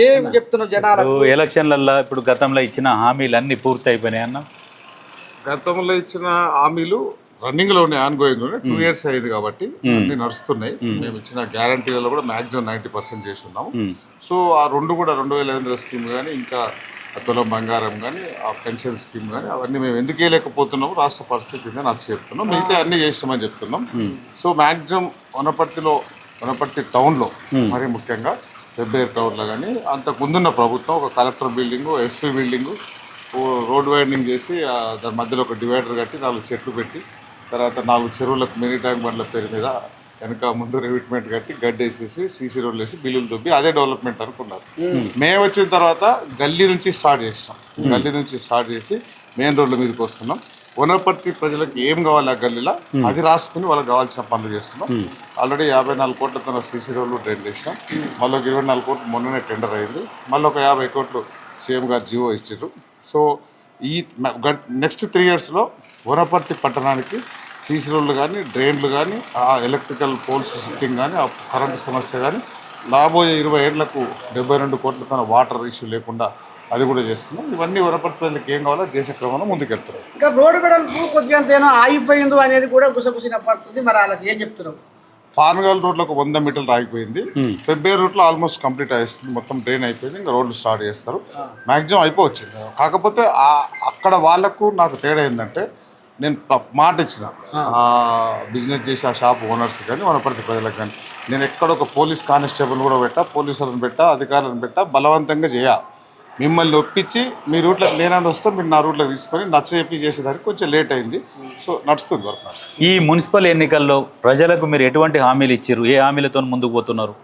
ఏం చెప్తున్నావు జనాలకు? ఎలక్షన్లలో ఇప్పుడు గతంలో ఇచ్చిన హామీలు అన్ని పూర్తి అయిపోయినాయి అన్న. గతంలో ఇచ్చిన హామీలు రన్నింగ్ లో ఉన్నాయి, ఆన్ గోయింగ్ లో 2 years అయింది కాబట్టి అన్ని నడుస్తున్నాయి. మేము ఇచ్చిన గ్యారంటీలలో కూడా మాక్సిమం 90% చేసి ఉన్నాము. సో ఆ రెండు కూడా 2500 స్కీమ్ కానీ, ఇంకా తులం బంగారం కానీ, ఆ పెన్షన్ స్కీమ్ కానీ అవన్నీ మేము ఎందుకు వేయలేకపోతున్నాము, రాష్ట్ర పరిస్థితి నాకు చెప్తున్నాం. మిగతా అన్ని చేసినామని చెప్తున్నాం. సో మాక్సిమం వనపర్తి టౌన్లో మరీ ముఖ్యంగా పెబ్బేరు టౌన్లో కానీ, అంతకు ముందున్న ప్రభుత్వం ఒక collector building, SP building, road widening చేసి దాని మధ్యలో ఒక డివైడర్ కట్టి 4 చెట్లు పెట్టి, తర్వాత 4 చెరువులకు మినీ ట్యాంక్ బండ్ల పేరు మీద వెనక ముందు రివిట్మెంట్ కట్టి గడ్డి వేసేసి సీసీ రోడ్లు వేసి బిల్లులు దొబ్బి అదే డెవలప్మెంట్ అనుకున్నారు. మేము వచ్చిన తర్వాత గల్లీ నుంచి స్టార్ట్ చేసినాం. గల్లీ నుంచి స్టార్ట్ చేసి మెయిన్ రోడ్ల మీదకి వస్తున్నాం. వనపర్తి ప్రజలకు ఏం కావాలి ఆ గల్లీలో అది రాసుకుని వాళ్ళకి కావాల్సిన పనులు చేస్తున్నాం. ఆల్రెడీ 54 కోట్లతో సీసీ రోడ్లు డ్రైన్ చేసినాం. మళ్ళీ ఒక 24 కోట్లు మొన్ననే టెండర్ అయింది. మళ్ళీ ఒక 50 కోట్లు సీఎం గారు జీవో ఇచ్చారు. సో ఈ నెక్స్ట్ 3 yearsలో వనపర్తి పట్టణానికి సీసీ రోడ్లు కానీ, డ్రైన్లు కానీ, ఆ ఎలక్ట్రికల్ పోల్స్ షిఫ్టింగ్ కానీ, ఆ కరెంటు సమస్య కానీ, రాబోయే 20 ఏళ్లకు 72 కోట్లతో వాటర్ ఇష్యూ లేకుండా అది కూడా చేస్తున్నాం. ఇవన్నీ వనపర్తి ప్రజలకు ఏం కావాలో చేసే క్రమంలో ముందుకెళ్తున్నాం. ఇంకా రోడ్డు వెడల్పు కొద్దిగా అంతేనో ఆగిపోయిందో అనేది కూడా గుసగుసిన పడుతుంది. మరి వాళ్ళకి ఏం చెప్తున్నాం? పానగాల్ రోడ్లకు 100 మీటర్లు ఆగిపోయింది. పెబ్బేరు రూట్లో ఆల్మోస్ట్ కంప్లీట్ అయిస్తుంది, మొత్తం డ్రైన్ అయిపోయింది. ఇంకా రోడ్లు స్టార్ట్ చేస్తారు, మ్యాక్సిమం అయిపోవచ్చింది. కాకపోతే అక్కడ వాళ్ళకు నాకు తేడా ఏంటంటే, నేను మాట ఇచ్చిన బిజినెస్ చేసి ఆ షాప్ ఓనర్స్ కానీ, వనపర్తి ప్రజలకు కానీ, నేను ఎక్కడ ఒక పోలీస్ కానిస్టేబుల్ కూడా పెట్టా, పోలీసులను పెట్టా, అధికారులను పెట్టా, బలవంతంగా మిమ్మల్ని ఒప్పించి మీ రూట్లోకి నేనన్నా వస్తే మీరు నా రూట్లోకి తీసుకొని నచ్చజెప్పి చేసేదానికి కొంచెం లేట్ అయింది. సో నడుస్తుంది వర్క్ నడుస్తుంది. ఈ మున్సిపల్ ఎన్నికల్లో ప్రజలకు మీరు ఎటువంటి హామీలు ఇచ్చారు, ఏ హామీలతో ముందుకు పోతున్నారు?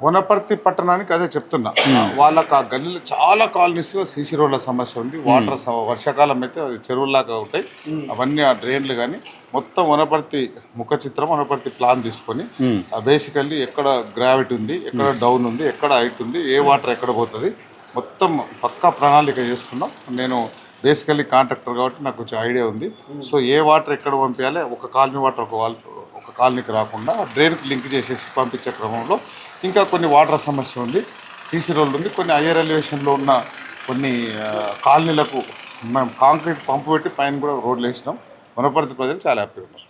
వనపర్తి పట్టణానికి అదే చెప్తున్నా, వాళ్ళకి ఆ గల్లీలో చాలా కాలనీస్లో సీసీ రోడ్ల సమస్య ఉంది. వాటర్ వర్షాకాలం అయితే అది చెరువుల్లాగా ఉంటాయి. అవన్నీ ఆ డ్రైన్లు కానీ మొత్తం వనపర్తి ముఖ చిత్రం, వనపర్తి ప్లాన్ తీసుకొని బేసికల్లీ ఎక్కడ గ్రావిటీ ఉంది, ఎక్కడ డౌన్ ఉంది, ఎక్కడ హైట్ ఉంది, ఏ వాటర్ ఎక్కడ పోతుంది, మొత్తం పక్కా ప్రణాళిక చేసుకున్నాం. నేను బేసికల్లీ కాంట్రాక్టర్ కాబట్టి నాకు కొంచెం ఐడియా ఉంది. సో ఏ వాటర్ ఎక్కడ పంపించాలి, ఒక కాలనీ వాటర్ ఒక కాలనీకి రాకుండా డ్రైన్కి లింక్ చేసేసి పంపించే క్రమంలో ఇంకా కొన్ని వాటర్ సమస్య ఉంది, సీసీ రోడ్లు ఉంది, కొన్ని హయ్యర్ ఎలివేషన్లో ఉన్న కొన్ని కాలనీలకు మనం కాంక్రీట్ పంపు పెట్టి పైన కూడా రోడ్లు వేసినాం. వనపర్తి ప్రజలు చాలా హ్యాపీగా ఉన్నారు.